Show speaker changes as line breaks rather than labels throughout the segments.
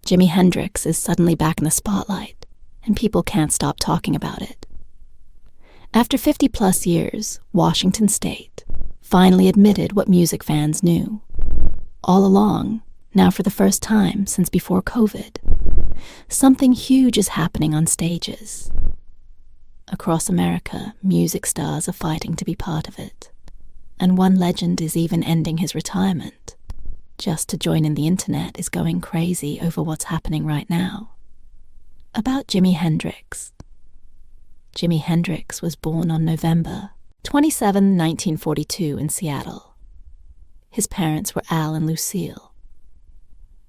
Jimi Hendrix is suddenly back in the spotlight, and people can't stop talking about it. After 50-plus years, Washington State finally admitted what music fans knew. All along, now for the first time since before COVID, something huge is happening on stages. Across America, music stars are fighting to be part of it, and one legend is even ending his retirement. Just to join in the internet is going crazy over what's happening right now. About Jimi Hendrix. Jimi Hendrix was born on November 27, 1942 in Seattle. His parents were Al and Lucille.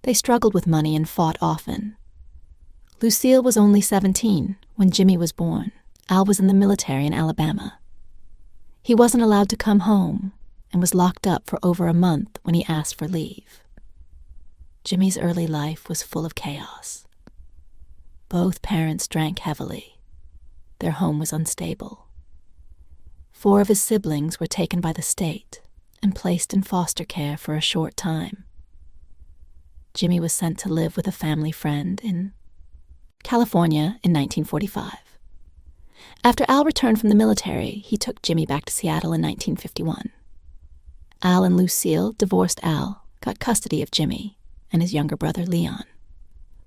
They struggled with money and fought often. Lucille was only 17 when Jimi was born. Al was in the military in Alabama. He wasn't allowed to come home and was locked up for over a month when he asked for leave. Jimi's early life was full of chaos. Both parents drank heavily. Their home was unstable. 4 of his siblings were taken by the state and placed in foster care for a short time. Jimi was sent to live with a family friend in California in 1945. After Al returned from the military, he took Jimi back to Seattle in 1951. Al and Lucille divorced Al, got custody of Jimi and his younger brother Leon,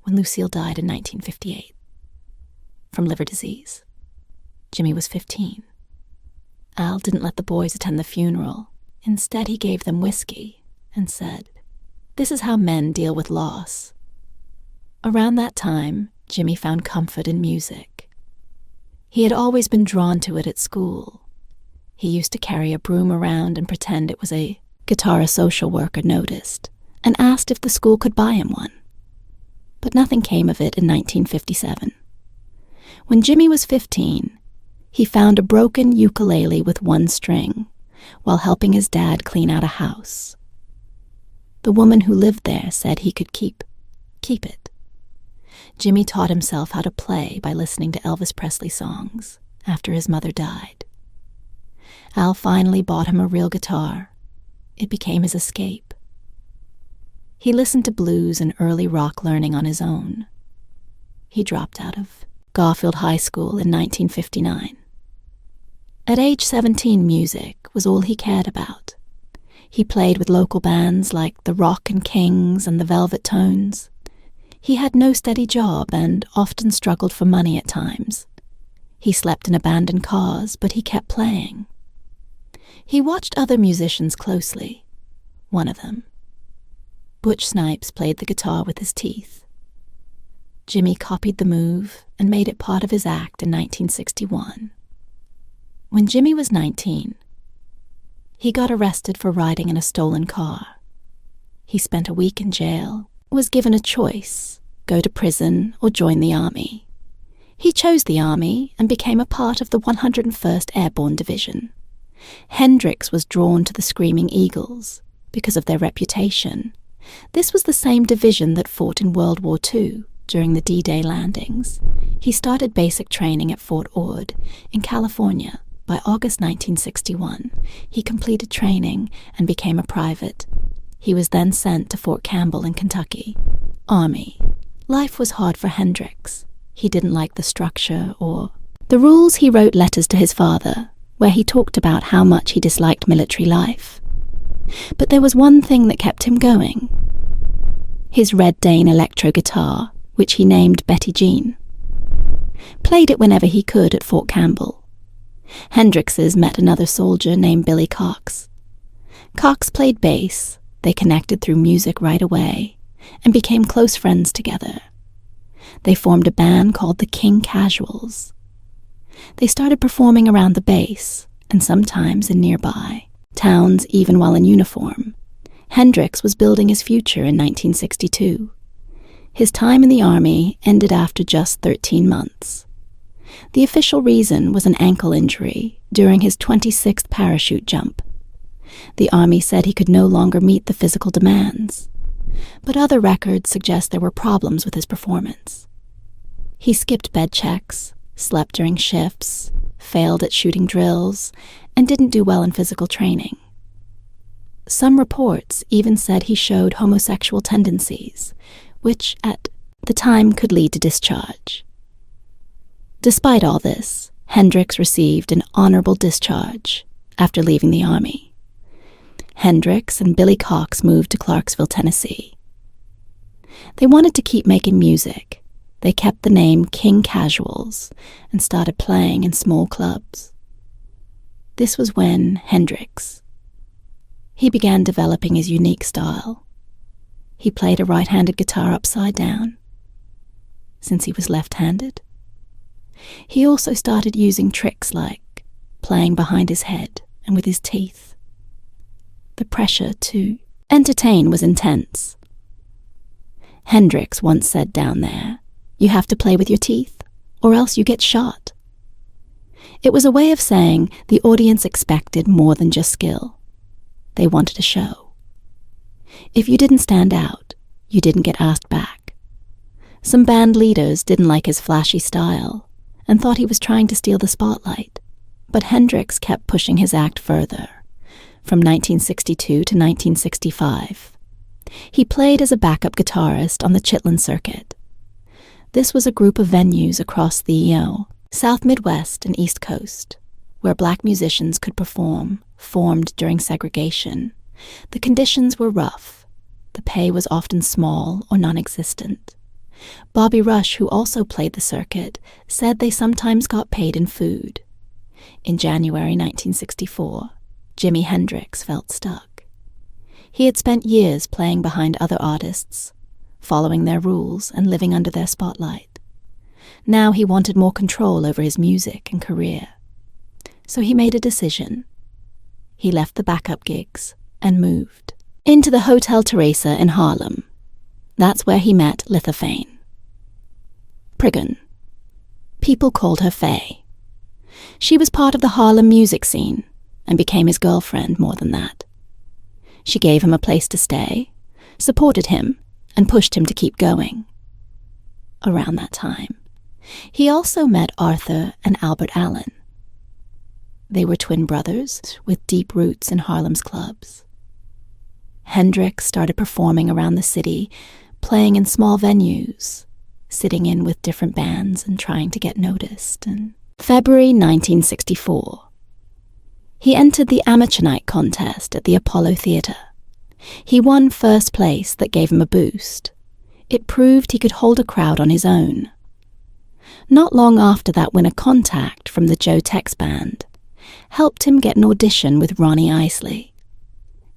when Lucille died in 1958 from liver disease. Jimi was 15. Al didn't let the boys attend the funeral. Instead, he gave them whiskey and said, "This is how men deal with loss." Around that time, Jimi found comfort in music. He had always been drawn to it at school. He used to carry a broom around and pretend it was a guitar a social worker noticed and asked if the school could buy him one. But nothing came of it in 1957. When Jimi was 15, he found a broken ukulele with one string while helping his dad clean out a house. The woman who lived there said he could keep it. Jimi taught himself how to play by listening to Elvis Presley songs after his mother died. Al finally bought him a real guitar. It became his escape. He listened to blues and early rock learning on his own. He dropped out of Garfield High School in 1959. At age 17, music was all he cared about. He played with local bands like the Rock and Kings and the Velvet Tones. He had no steady job and often struggled for money at times. He slept in abandoned cars, but he kept playing. He watched other musicians closely. One of them, Butch Snipes, played the guitar with his teeth. Jimi copied the move and made it part of his act in 1961. When Jimi was 19, he got arrested for riding in a stolen car. He spent a week in jail, was given a choice, go to prison or join the army. He chose the army and became a part of the 101st Airborne Division. Hendrix was drawn to the Screaming Eagles because of their reputation. This was the same division that fought in World War II during the D-Day landings. He started basic training at Fort Ord in California. By August 1961, he completed training and became a private. He was then sent to Fort Campbell in Kentucky. Army. Life was hard for Hendrix. He didn't like the structure or the rules. He wrote letters to his father, where he talked about how much he disliked military life. But there was one thing that kept him going. His Red Dane electro guitar, which he named Betty Jean. Played it whenever he could at Fort Campbell. Hendrix's met another soldier named Billy Cox. Cox played bass. They connected through music right away and became close friends together. They formed a band called the King Casuals. They started performing around the base and sometimes in nearby towns even while in uniform. Hendrix was building his future in 1962. His time in the army ended after just 13 months. The official reason was an ankle injury during his 26th parachute jump. The army said he could no longer meet the physical demands, but other records suggest there were problems with his performance. He skipped bed checks, slept during shifts, failed at shooting drills, and didn't do well in physical training. Some reports even said he showed homosexual tendencies, which at the time could lead to discharge. Despite all this, Hendrix received an honorable discharge after leaving the Army. Hendrix and Billy Cox moved to Clarksville, Tennessee. They wanted to keep making music. They kept the name King Casuals and started playing in small clubs. This was when Hendrix. He began developing his unique style. He played a right-handed guitar upside down, since he was left-handed. He also started using tricks like playing behind his head and with his teeth. The pressure to entertain was intense. Hendrix once said down there, "You have to play with your teeth, or else you get shot." It was a way of saying the audience expected more than just skill. They wanted a show. If you didn't stand out, you didn't get asked back. Some band leaders didn't like his flashy style and thought he was trying to steal the spotlight, but Hendrix kept pushing his act further. From 1962 to 1965, he played as a backup guitarist on the Chitlin Circuit. This was a group of venues across the South Midwest and East Coast, where black musicians could perform, formed during segregation. The conditions were rough. The pay was often small or non-existent. Bobby Rush, who also played the circuit, said they sometimes got paid in food. In January 1964, Jimi Hendrix felt stuck. He had spent years playing behind other artists, following their rules and living under their spotlight. Now he wanted more control over his music and career. So he made a decision. He left the backup gigs and moved into the Hotel Teresa in Harlem. That's where he met Lithafane. Priggan. People called her Faye. She was part of the Harlem music scene and became his girlfriend more than that. She gave him a place to stay, supported him, and pushed him to keep going. Around that time, he also met Arthur and Albert Allen. They were twin brothers with deep roots in Harlem's clubs. Hendrix started performing around the city, playing in small venues, sitting in with different bands and trying to get noticed. In February 1964, he entered the Amateur Night contest at the Apollo Theater. He won first place that gave him a boost. It proved he could hold a crowd on his own. Not long after that win, a contact from the Joe Tex Band helped him get an audition with Ronnie Isley.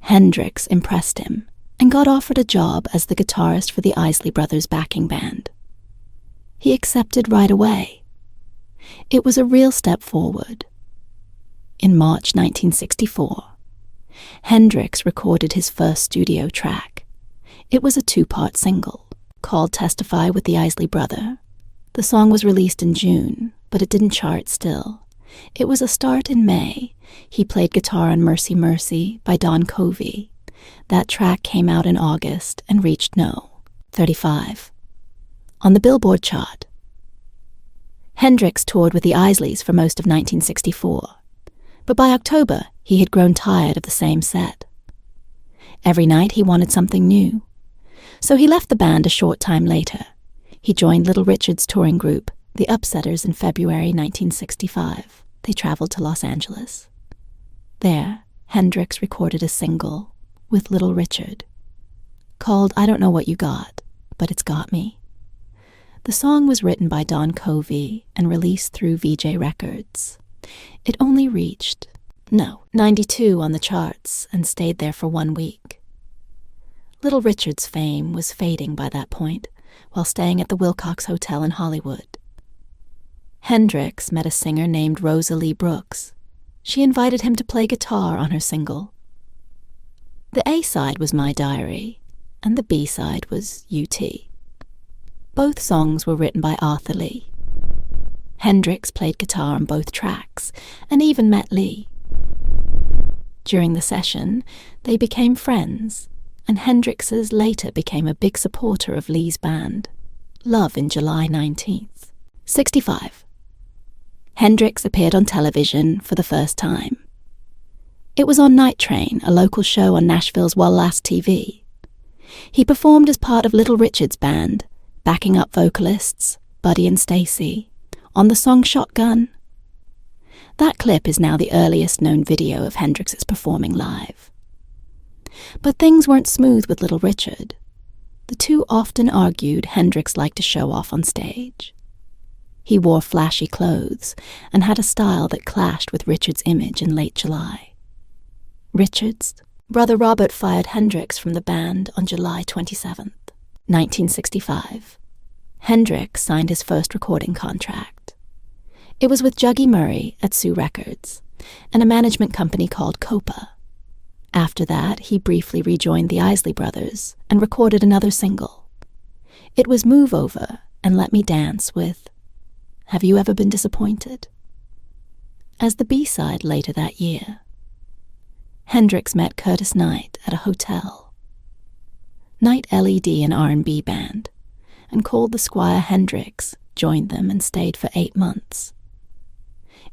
Hendrix impressed him and got offered a job as the guitarist for the Isley Brothers' backing band. He accepted right away. It was a real step forward. In March 1964, Hendrix recorded his first studio track. It was a 2-part single called Testify with the Isley Brother. The song was released in June, but it didn't chart still. It was a start in May. He played guitar on Mercy Mercy by Don Covey. That track came out in August and reached No. 35 on the Billboard chart. Hendrix toured with the Isleys for most of 1964, but by October he had grown tired of the same set. Every night he wanted something new, so he left the band a short time later. He joined Little Richard's touring group, the Upsetters, in February 1965. They traveled to Los Angeles. There, Hendrix recorded a single with Little Richard called I Don't Know What You Got, But It's Got Me. The song was written by Don Covey and released through VJ Records. It only reached 92 on the charts and stayed there for 1 week. Little Richard's fame was fading by that point while staying at the Wilcox Hotel in Hollywood. Hendrix met a singer named Rosalie Brooks. She invited him to play guitar on her single. The A-side was My Diary, and the B-side was UT. Both songs were written by Arthur Lee. Hendrix played guitar on both tracks, and even met Lee. During the session, they became friends, and Hendrix's later became a big supporter of Lee's band. Love in July 19th. 65. Hendrix appeared on television for the first time. It was on Night Train, a local show on Nashville's Well Last TV. He performed as part of Little Richard's band, backing up vocalists Buddy and Stacy on the song Shotgun. That clip is now the earliest known video of Hendrix's performing live. But things weren't smooth with Little Richard. The two often argued Hendrix liked to show off on stage. He wore flashy clothes and had a style that clashed with Richard's image in late July. Richard's brother Robert fired Hendrix from the band on July 27th, 1965. Hendrix signed his first recording contract. It was with Juggy Murray at Sue Records and a management company called Copa. After that, he briefly rejoined the Isley Brothers and recorded another single. It was Move Over and Let Me Dance with Have You Ever Been Disappointed? As the B-side later that year, Hendrix met Curtis Knight at a hotel. Knight LED an R&B band, and called the Squire Hendrix, joined them and stayed for 8 months.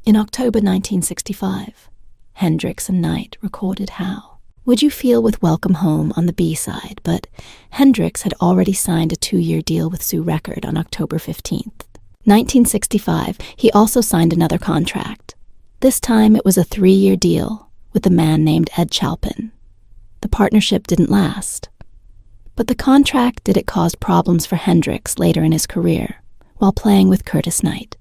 In October 1965, Hendrix and Knight recorded How Would You Feel with Welcome Home on the B-side, but Hendrix had already signed a 2-year deal with Sue Record on October 15th. 1965, he also signed another contract. This time it was a 3-year deal with a man named Ed Chalpin. The partnership didn't last, but the contract did cause problems for Hendrix later in his career while playing with Curtis Knight.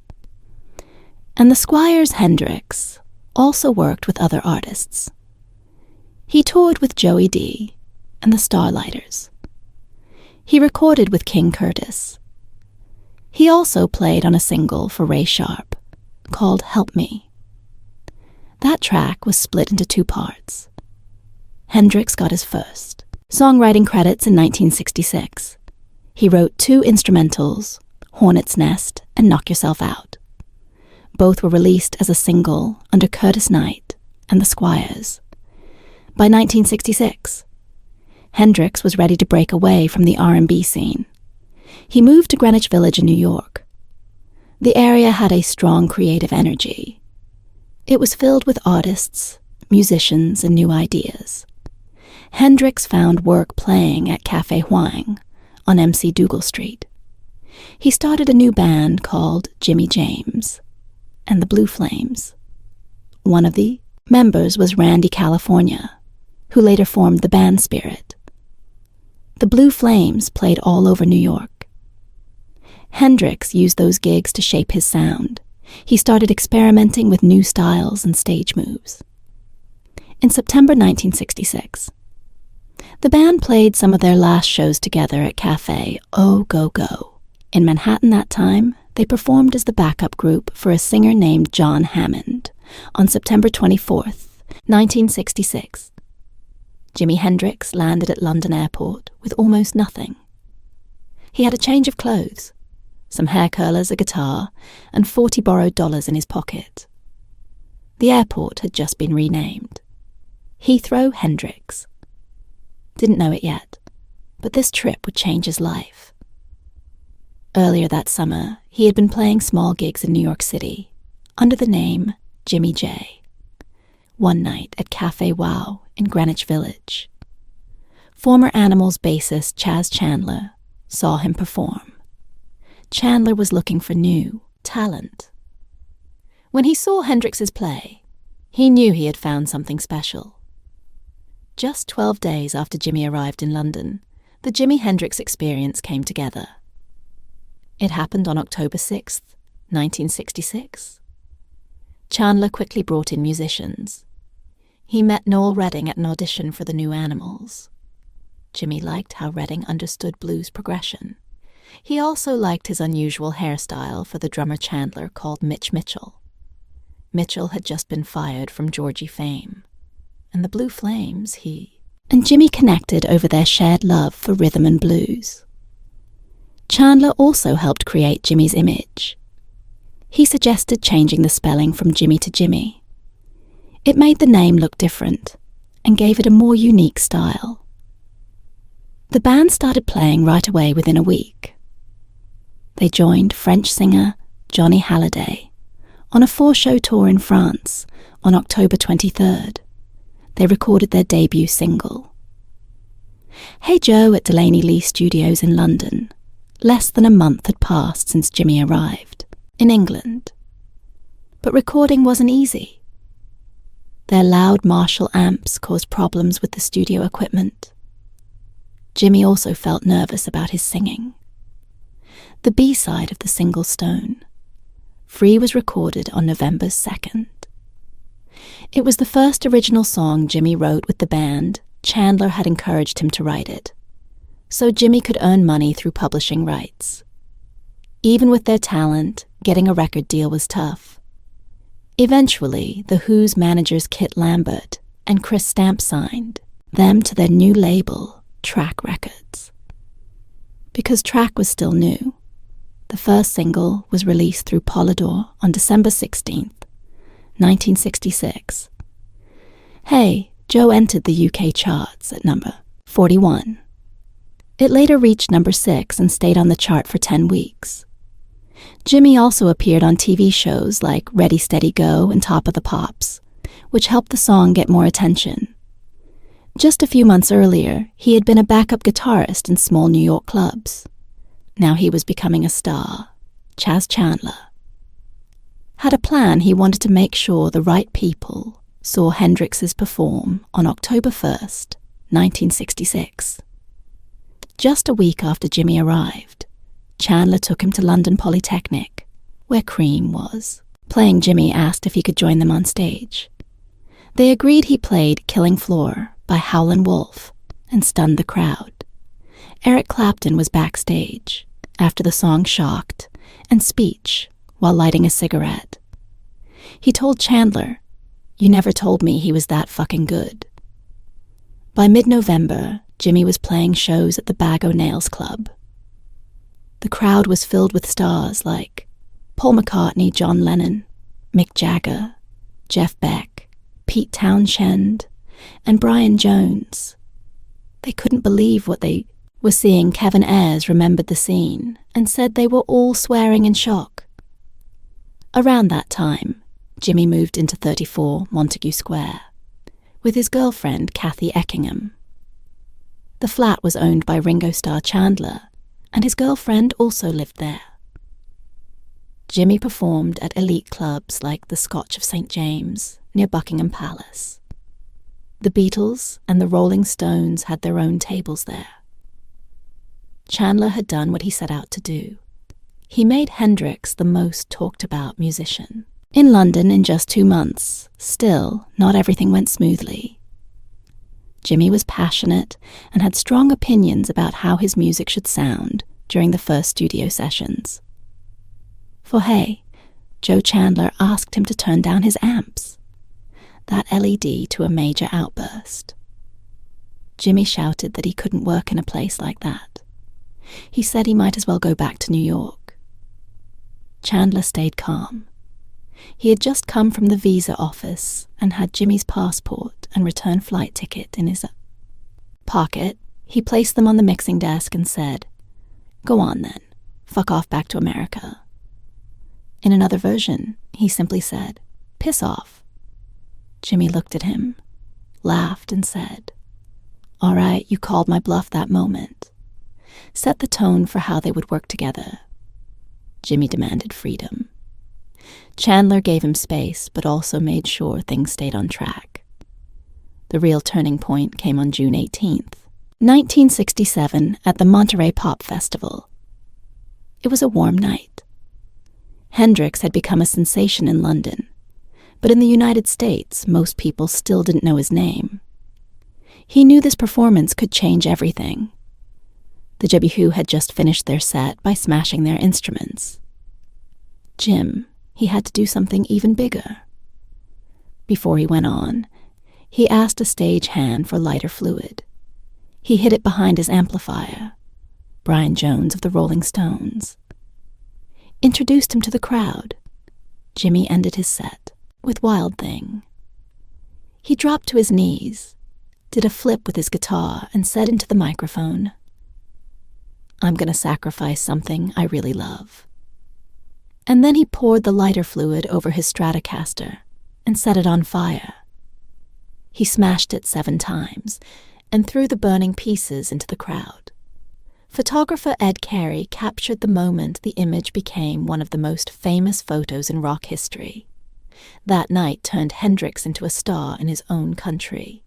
And the Squire's Hendrix also worked with other artists. He toured with Joey D and the Starlighters. He recorded with King Curtis. He also played on a single for Ray Sharp called Help Me. That track was split into 2 parts. Hendrix got his first songwriting credits in 1966. He wrote 2 instrumentals, Hornet's Nest and Knock Yourself Out. Both were released as a single under Curtis Knight and the Squires. By 1966, Hendrix was ready to break away from the R&B scene. He moved to Greenwich Village in New York. The area had a strong creative energy. It was filled with artists, musicians, and new ideas. Hendrix found work playing at Café Huang on MC Dougal Street. He started a new band called Jimmy James and the Blue Flames. One of the members was Randy California, who later formed the band Spirit. The Blue Flames played all over New York. Hendrix used those gigs to shape his sound. He started experimenting with new styles and stage moves. In September 1966, the band played some of their last shows together at Café Oh Go Go. In Manhattan that time, they performed as the backup group for a singer named John Hammond on September 24th, 1966. Jimi Hendrix landed at London Airport with almost nothing. He had a change of clothes, some hair curlers, a guitar, and $40 borrowed in his pocket. The airport had just been renamed Heathrow Hendrix. Didn't know it yet, but this trip would change his life. Earlier that summer, he had been playing small gigs in New York City under the name Jimmy J. One night at Café Wow in Greenwich Village, former Animals bassist Chaz Chandler saw him perform. Chandler was looking for new talent. When he saw Hendrix's play, he knew he had found something special. Just 12 days after Jimmy arrived in London, the Jimi Hendrix Experience came together. It happened on October 6th, 1966. Chandler quickly brought in musicians. He met Noel Redding at an audition for the new Animals. Jimmy liked how Redding understood blues progression. He also liked his unusual hairstyle for the drummer Chandler called Mitch Mitchell. Mitchell had just been fired from Georgie fame, and the Blue Flames, he and Jimmy connected over their shared love for rhythm and blues. Chandler also helped create Jimmy's image. He suggested changing the spelling from Jimmy to Jimmy. It made the name look different and gave it a more unique style. The band started playing right away within a week. They joined French singer Johnny Hallyday on a 4-show tour in France on October 23rd. They recorded their debut single. Hey Joe at Delaney Lee Studios in London Less than a month had passed since Jimi arrived, in England. But recording wasn't easy. Their loud Marshall amps caused problems with the studio equipment. Jimi also felt nervous about his singing. The B-side of the single Stone, Free, was recorded on November 2nd. It was the first original song Jimi wrote with the band. Chandler had encouraged him to write it, so Jimi could earn money through publishing rights. Even with their talent, getting a record deal was tough. Eventually, The Who's managers Kit Lambert and Chris Stamp signed them to their new label, Track Records. Because Track was still new, the first single was released through Polydor on December 16th, 1966. Hey, Joe entered the UK charts at number 41. It later reached number 6 and stayed on the chart for 10 weeks. Jimi also appeared on TV shows like Ready, Steady, Go and Top of the Pops, which helped the song get more attention. Just a few months earlier, he had been a backup guitarist in small New York clubs. Now he was becoming a star. Chas Chandler had a plan. He wanted to make sure the right people saw Hendrix's perform on October 1st, 1966. Just a week after Jimi arrived, Chandler took him to London Polytechnic, where Cream was. Playing, Jimi asked if he could join them on stage. They agreed. He played Killing Floor by Howlin' Wolf and stunned the crowd. Eric Clapton was backstage after the song Shocked and Speech while lighting a cigarette. He told Chandler, "You never told me he was that fucking good." By mid-November, Jimi was playing shows at the Bag O' Nails Club. The crowd was filled with stars like Paul McCartney, John Lennon, Mick Jagger, Jeff Beck, Pete Townshend, and Brian Jones. They couldn't believe what they were seeing. Kevin Ayers remembered the scene and said they were all swearing in shock. Around that time, Jimi moved into 34 Montague Square with his girlfriend, Kathy Eckingham. The flat was owned by Ringo Starr Chandler, and his girlfriend also lived there. Jimi performed at elite clubs like the Scotch of St. James near Buckingham Palace. The Beatles and the Rolling Stones had their own tables there. Chandler had done what he set out to do. He made Hendrix the most talked-about musician. In London in just 2 months, still, not everything went smoothly. Jimi was passionate and had strong opinions about how his music should sound during the first studio sessions. For Hey, Joe Chandler asked him to turn down his amps, that LED to a major outburst. Jimi shouted that he couldn't work in a place like that. He said he might as well go back to New York. Chandler stayed calm. He had just come from the visa office and had Jimi's passport and return flight ticket in his pocket. He placed them on the mixing desk and said, "Go on then, fuck off back to America." In another version, he simply said, "Piss off." Jimi looked at him, laughed and said, "All right, you called my bluff that moment." Set the tone for how they would work together. Jimi demanded freedom. Chandler gave him space, but also made sure things stayed on track. The real turning point came on June 18th, 1967, at the Monterey Pop Festival. It was a warm night. Hendrix had become a sensation in London, but in the United States, most people still didn't know his name. He knew this performance could change everything. The Who had just finished their set by smashing their instruments. Jim, he had to do something even bigger. Before he went on, he asked a stage hand for lighter fluid. He hid it behind his amplifier, Brian Jones of the Rolling Stones. Introduced him to the crowd. Jimi ended his set with Wild Thing. He dropped to his knees, did a flip with his guitar, and said into the microphone, "I'm going to sacrifice something I really love." And then he poured the lighter fluid over his Stratocaster and set it on fire. He smashed it 7 times and threw the burning pieces into the crowd. Photographer Ed Carey captured the moment the image became one of the most famous photos in rock history. That night turned Hendrix into a star in his own country.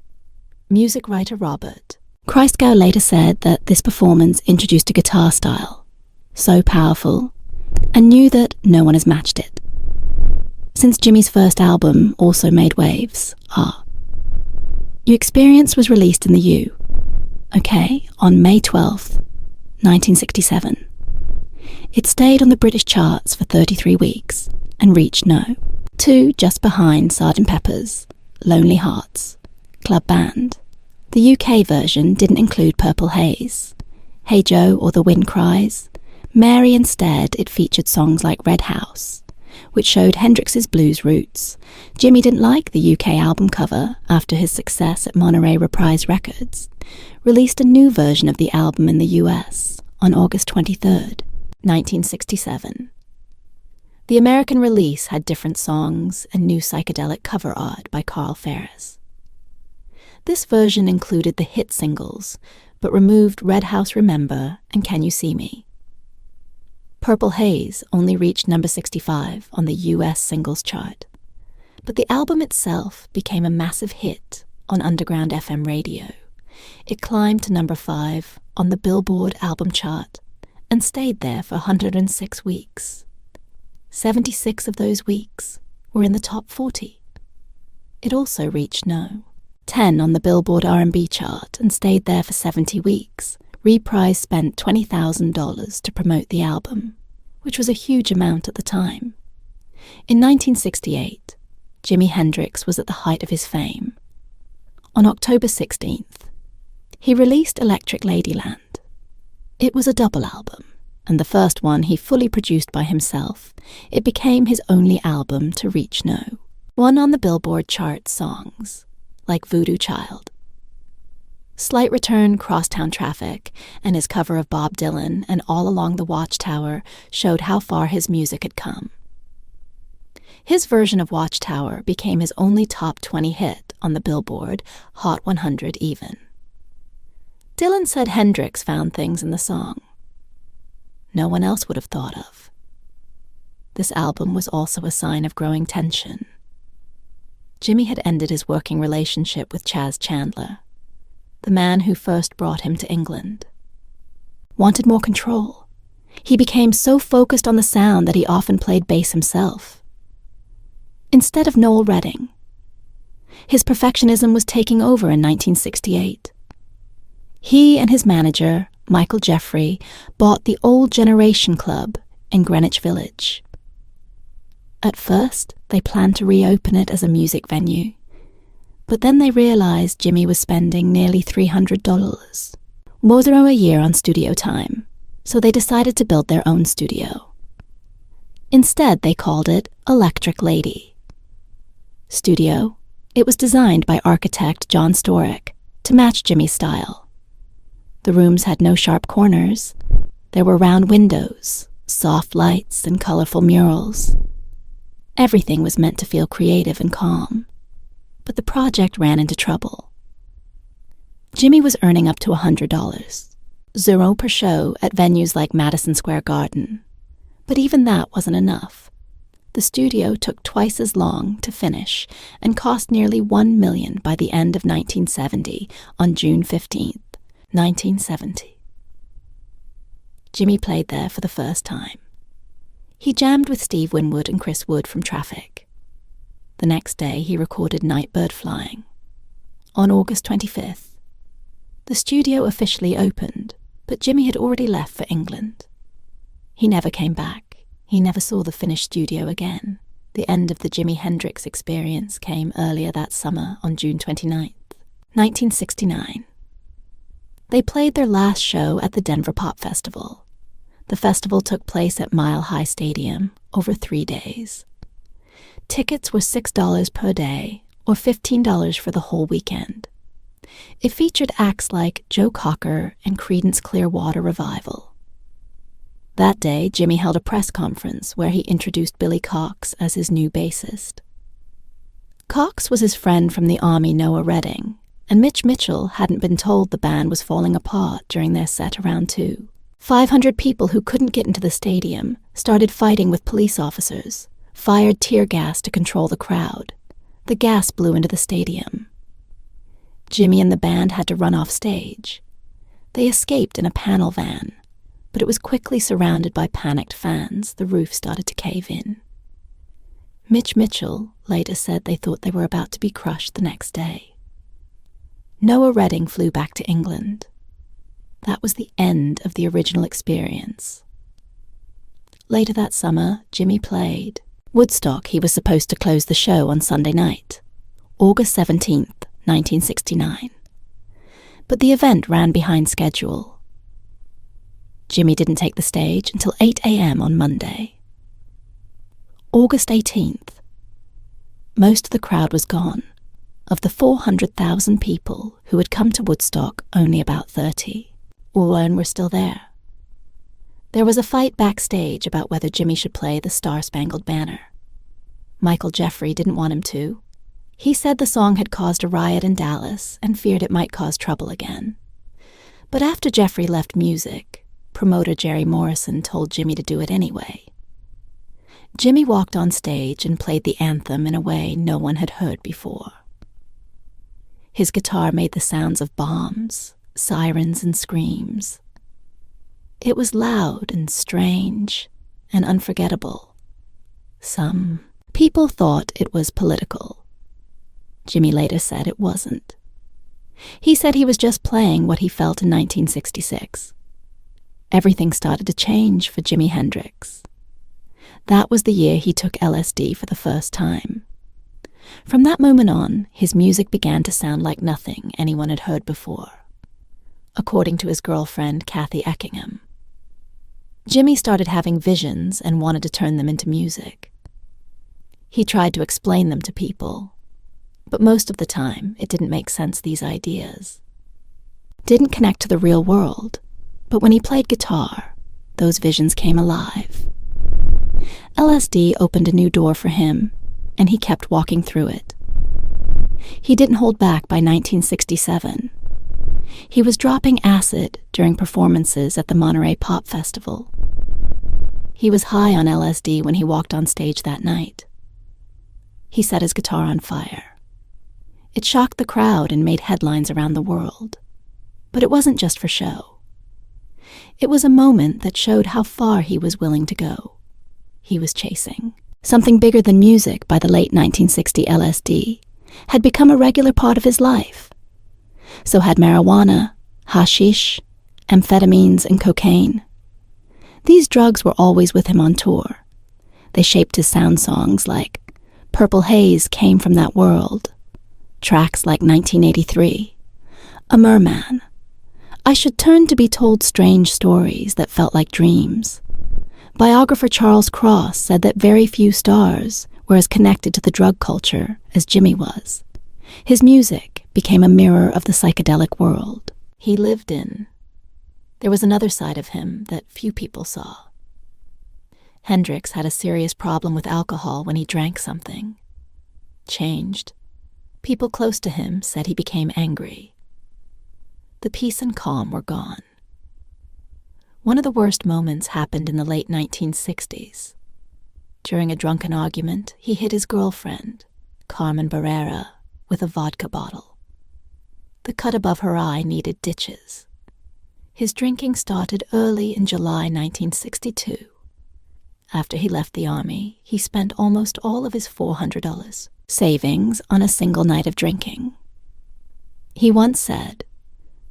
Music writer Robert Christgau later said that this performance introduced a guitar style so powerful, and knew that no one has matched it. Since Jimmy's first album also made waves, You Experience was released in the UK on May 12th, 1967. It stayed on the British charts for 33 weeks and reached No. 2 just behind Sgt. Pepper's Lonely Hearts Club Band. The UK version didn't include Purple Haze, Hey Joe or The Wind Cries. Mary instead, it featured songs like Red House, which showed Hendrix's blues roots. Jimmy didn't like the UK album cover after his success at Monterey Reprise Records, released a new version of the album in the US on August 23rd, 1967. The American release had different songs and new psychedelic cover art by Carl Ferris. This version included the hit singles, but removed Red House Remember and Can You See Me? Purple Haze only reached number 65 on the US singles chart, but the album itself became a massive hit on underground FM radio. It climbed to number 5 on the Billboard album chart and stayed there for 106 weeks. 76 of those weeks were in the top 40. It also reached No. 10 on the Billboard R&B chart and stayed there for 70 weeks. Reprise spent $20,000 to promote the album, which was a huge amount at the time. In 1968, Jimi Hendrix was at the height of his fame. On October 16th, he released Electric Ladyland. It was a double album, and the first one he fully produced by himself. It became his only album to reach No. 1 on the Billboard chart songs, like Voodoo Child. Slight Return, Crosstown Traffic, and his cover of Bob Dylan and All Along the Watchtower showed how far his music had come. His version of Watchtower became his only top 20 hit on the Billboard Hot 100 even. Dylan said Hendrix found things in the song no one else would have thought of. This album was also a sign of growing tension. Jimmy had ended his working relationship with Chas Chandler, the man who first brought him to England. Wanted more control. He became so focused on the sound that he often played bass himself, instead of Noel Redding. His perfectionism was taking over in 1968. He and his manager, Michael Jeffrey, bought the Old Generation Club in Greenwich Village. At first, they planned to reopen it as a music venue, but then they realized Jimmy was spending nearly $300, more than a year on studio time, so they decided to build their own studio. Instead, they called it Electric Lady. Studio, it was designed by architect John Storick to match Jimmy's style. The rooms had no sharp corners. There were round windows, soft lights, and colorful murals. Everything was meant to feel creative and calm. But the project ran into trouble. Jimmy was earning up to $100, €0 per show at venues like Madison Square Garden. But even that wasn't enough. The studio took twice as long to finish and cost nearly $1 million by the end of 1970 on June 15th, 1970. Jimmy played there for the first time. He jammed with Steve Winwood and Chris Wood from Traffic. The next day, he recorded Nightbird Flying. On August 25th, the studio officially opened, but Jimmy had already left for England. He never came back. He never saw the finished studio again. The end of the Jimi Hendrix experience came earlier that summer on June 29th, 1969. They played their last show at the Denver Pop Festival. The festival took place at Mile High Stadium over 3 days. Tickets were $6 per day, or $15 for the whole weekend. It featured acts like Joe Cocker and Creedence Clearwater Revival. That day, Jimmy held a press conference where he introduced Billy Cox as his new bassist. Cox was his friend from the Army, Noah Redding, and Mitch Mitchell hadn't been told the band was falling apart during their set around 2. 500 people who couldn't get into the stadium started fighting with police officers, fired tear gas to control the crowd. The gas blew into the stadium. Jimi and the band had to run off stage. They escaped in a panel van, but it was quickly surrounded by panicked fans. The roof started to cave in. Mitch Mitchell later said they thought they were about to be crushed the next day. Noah Redding flew back to England. That was the end of the original experience. Later that summer, Jimi played Woodstock. He was supposed to close the show on Sunday night, August 17th, 1969. But the event ran behind schedule. Jimi didn't take the stage until 8 a.m. on Monday. August 18th. Most of the crowd was gone. Of the 400,000 people who had come to Woodstock, only about 30 were still there. There was a fight backstage about whether Jimi should play the Star-Spangled Banner. Michael Jeffrey didn't want him to. He said the song had caused a riot in Dallas and feared it might cause trouble again. But after Jeffrey left music, promoter Jerry Morrison told Jimi to do it anyway. Jimi walked on stage and played the anthem in a way no one had heard before. His guitar made the sounds of bombs, sirens, and screams. It was loud and strange and unforgettable. Some people thought it was political. Jimi later said it wasn't. He said he was just playing what he felt in 1966. Everything started to change for Jimi Hendrix. That was the year he took LSD for the first time. From that moment on, his music began to sound like nothing anyone had heard before, according to his girlfriend, Kathy Eckingham. Jimi started having visions and wanted to turn them into music. He tried to explain them to people, but most of the time it didn't make sense, these ideas. Didn't connect to the real world, but when he played guitar, those visions came alive. LSD opened a new door for him, and he kept walking through it. He didn't hold back by 1967. He was dropping acid during performances at the Monterey Pop Festival. He was high on LSD when he walked on stage that night. He set his guitar on fire. It shocked the crowd and made headlines around the world. But it wasn't just for show. It was a moment that showed how far he was willing to go. He was chasing something bigger than music. By the late 1960s, LSD had become a regular part of his life. So had marijuana, hashish, amphetamines, and cocaine. These drugs were always with him on tour. They shaped his sound songs like Purple Haze Came From That World, tracks like 1983, A Merman, I Should Turn to Be Told Strange Stories That Felt Like Dreams. Biographer Charles Cross said that very few stars were as connected to the drug culture as Jimi was. His music became a mirror of the psychedelic world he lived in. There was another side of him that few people saw. Hendrix had a serious problem with alcohol when he drank something. Changed. People close to him said he became angry. The peace and calm were gone. One of the worst moments happened in the late 1960s. During a drunken argument, he hit his girlfriend, Carmen Barrera, with a vodka bottle. The cut above her eye needed ditches. His drinking started early in July 1962. After he left the army, he spent almost all of his $400 savings on a single night of drinking. He once said,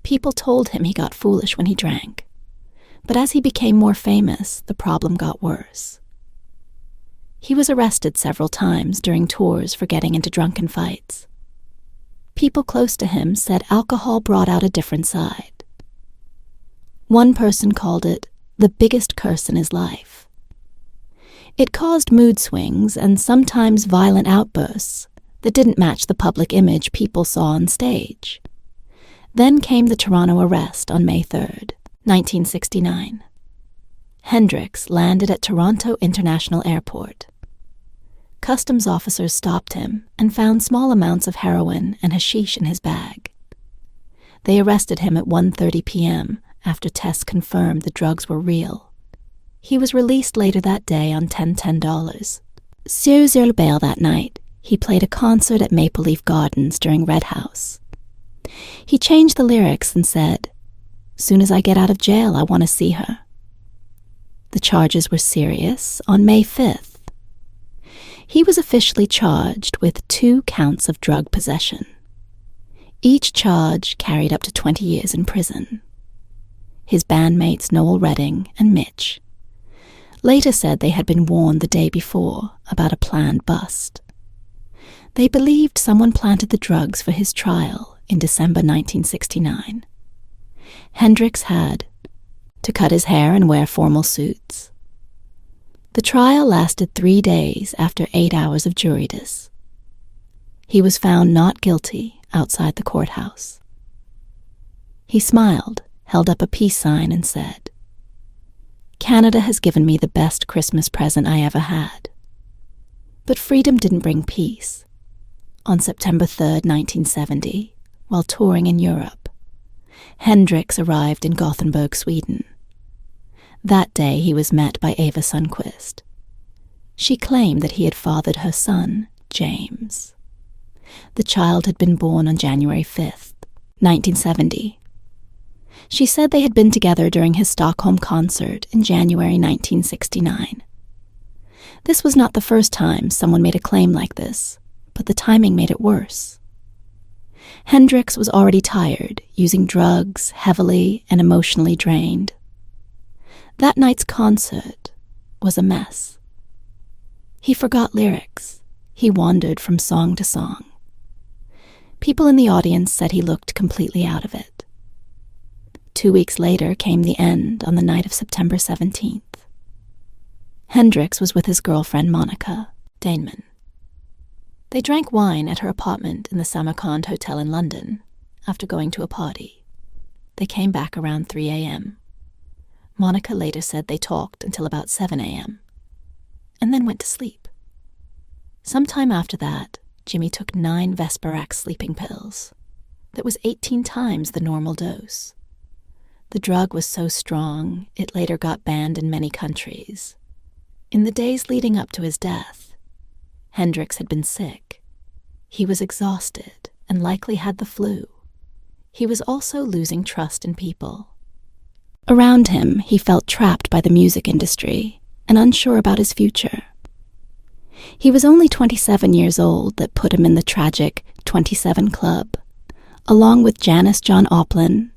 people told him he got foolish when he drank, but as he became more famous, the problem got worse. He was arrested several times during tours for getting into drunken fights. People close to him said alcohol brought out a different side. One person called it the biggest curse in his life. It caused mood swings and sometimes violent outbursts that didn't match the public image people saw on stage. Then came the Toronto arrest on May 3rd, 1969. Hendrix landed at Toronto International Airport. Customs officers stopped him and found small amounts of heroin and hashish in his bag. They arrested him at 1:30 p.m. after tests confirmed the drugs were real. He was released later that day on $10. Sur bail that night, he played a concert at Maple Leaf Gardens during Red House. He changed the lyrics and said, "Soon as I get out of jail, I want to see her." The charges were serious on May 5th. He was officially charged with 2 counts of drug possession. Each charge carried up to 20 years in prison. His bandmates Noel Redding and Mitch later said they had been warned the day before about a planned bust. They believed someone planted the drugs for his trial in December 1969. Hendrix had to cut his hair and wear formal suits. The trial lasted 3 days after 8 hours of jury-dis. He was found not guilty outside the courthouse. He smiled, held up a peace sign, and said, "Canada has given me the best Christmas present I ever had." But freedom didn't bring peace. On September 3rd, 1970, while touring in Europe, Hendrix arrived in Gothenburg, Sweden. That day he was met by Eva Sundquist. She claimed that he had fathered her son, James. The child had been born on January 5th, 1970. She said they had been together during his Stockholm concert in January 1969. This was not the first time someone made a claim like this, but the timing made it worse. Hendrix was already tired, using drugs, heavily and emotionally drained. That night's concert was a mess. He forgot lyrics. He wandered from song to song. People in the audience said he looked completely out of it. 2 weeks later came the end on the night of September 17th. Hendrix was with his girlfriend Monica Daneman. They drank wine at her apartment in the Samarkand Hotel in London after going to a party. They came back around 3 a.m. Monica later said they talked until about 7 a.m. and then went to sleep. Sometime after that, Jimmy took 9 Vesperax sleeping pills. That was 18 times the normal dose. The drug was so strong, it later got banned in many countries. In the days leading up to his death, Hendrix had been sick. He was exhausted and likely had the flu. He was also losing trust in people. Around him, he felt trapped by the music industry and unsure about his future. He was only 27 years old that put him in the tragic 27 Club, along with Janis Joplin,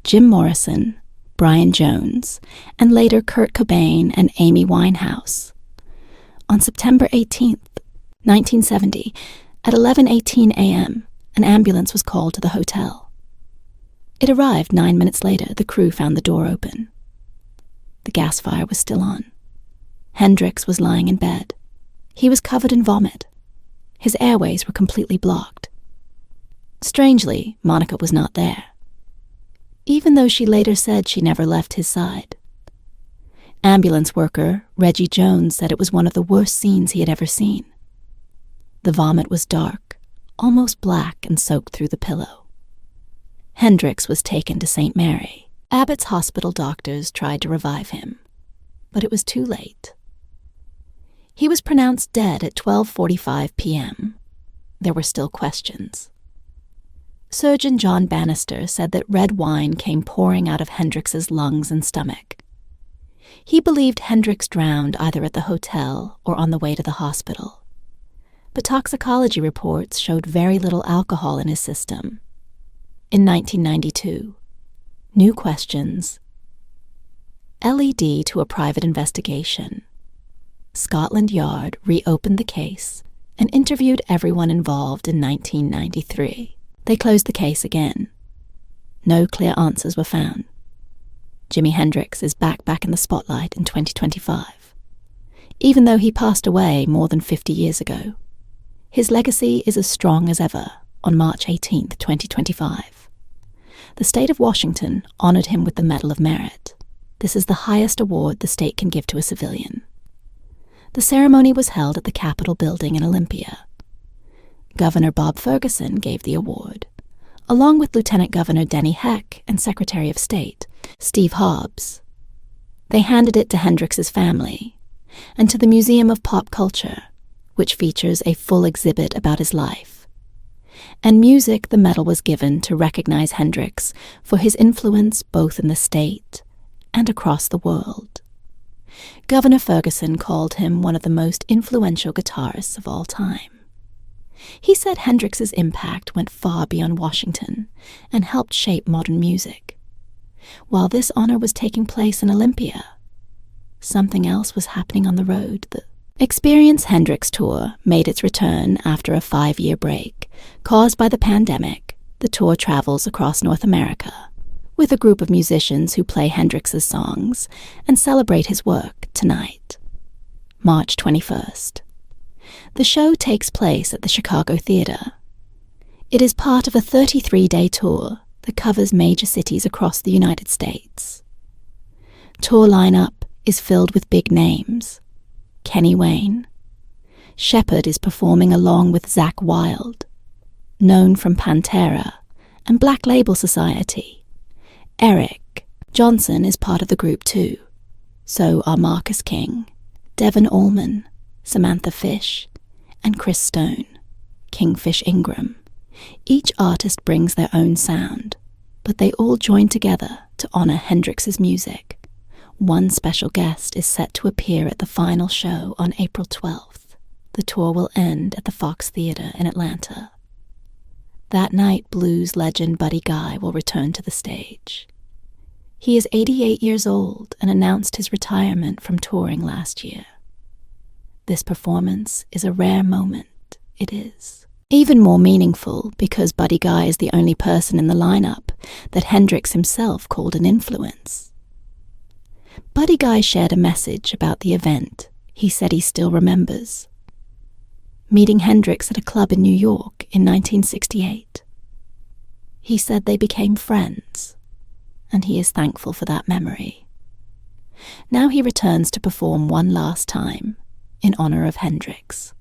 Jim Morrison, Brian Jones, and later Kurt Cobain and Amy Winehouse. On September 18th, 1970, at 11:18 a.m., an ambulance was called to the hotel. It arrived 9 minutes later. The crew found the door open. The gas fire was still on. Hendrix was lying in bed. He was covered in vomit. His airways were completely blocked. Strangely, Monica was not there, even though she later said she never left his side. Ambulance worker Reggie Jones said it was one of the worst scenes he had ever seen. The vomit was dark, almost black, and soaked through the pillow. Hendrix was taken to St. Mary. Abbott's hospital doctors tried to revive him, but it was too late. He was pronounced dead at 12:45 p.m. There were still questions. Surgeon John Bannister said that red wine came pouring out of Hendrix's lungs and stomach. He believed Hendrix drowned either at the hotel or on the way to the hospital. But toxicology reports showed very little alcohol in his system. In 1992, new questions. LED to a private investigation. Scotland Yard reopened the case and interviewed everyone involved in 1993. They closed the case again. No clear answers were found. Jimi Hendrix is back in the spotlight in 2025. Even though he passed away more than 50 years ago, his legacy is as strong as ever on March 18, 2025. The state of Washington honored him with the Medal of Merit. This is the highest award the state can give to a civilian. The ceremony was held at the Capitol building in Olympia. Governor Bob Ferguson gave the award, along with Lieutenant Governor Denny Heck and Secretary of State Steve Hobbs. They handed it to Hendrix's family and to the Museum of Pop Culture, which features a full exhibit about his life. And music, the medal was given to recognize Hendrix for his influence both in the state and across the world. Governor Ferguson called him one of the most influential guitarists of all time. He said Hendrix's impact went far beyond Washington and helped shape modern music. While this honor was taking place in Olympia, something else was happening on the road. The Experience Hendrix tour made its return after a 5-year break. Caused by the pandemic, the tour travels across North America with a group of musicians who play Hendrix's songs and celebrate his work tonight, March 21st. The show takes place at the Chicago Theater. It is part of a 33-day tour that covers major cities across the United States. Tour lineup is filled with big names. Kenny Wayne. Shepard is performing along with Zakk Wylde, known from Pantera and Black Label Society. Eric Johnson is part of the group too. So are Marcus King, Devon Allman, Samantha Fish, and Chris Stone, Kingfish Ingram. Each artist brings their own sound, but they all join together to honor Hendrix's music. One special guest is set to appear at the final show on April 12th. The tour will end at the Fox Theater in Atlanta. That night, blues legend Buddy Guy will return to the stage. He is 88 years old and announced his retirement from touring last year. This performance is a rare moment, it is. Even more meaningful because Buddy Guy is the only person in the lineup that Hendrix himself called an influence. Buddy Guy shared a message about the event he said he still remembers. Meeting Hendrix at a club in New York in 1968. He said they became friends, and he is thankful for that memory. Now he returns to perform one last time in honor of Hendrix.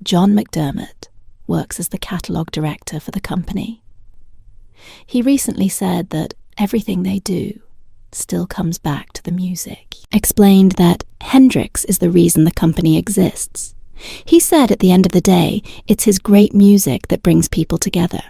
John McDermott works as the catalog director for the company. He recently said that everything they do still comes back to the music. Explained that Hendrix is the reason the company exists. He said at the end of the day, it's his great music that brings people together.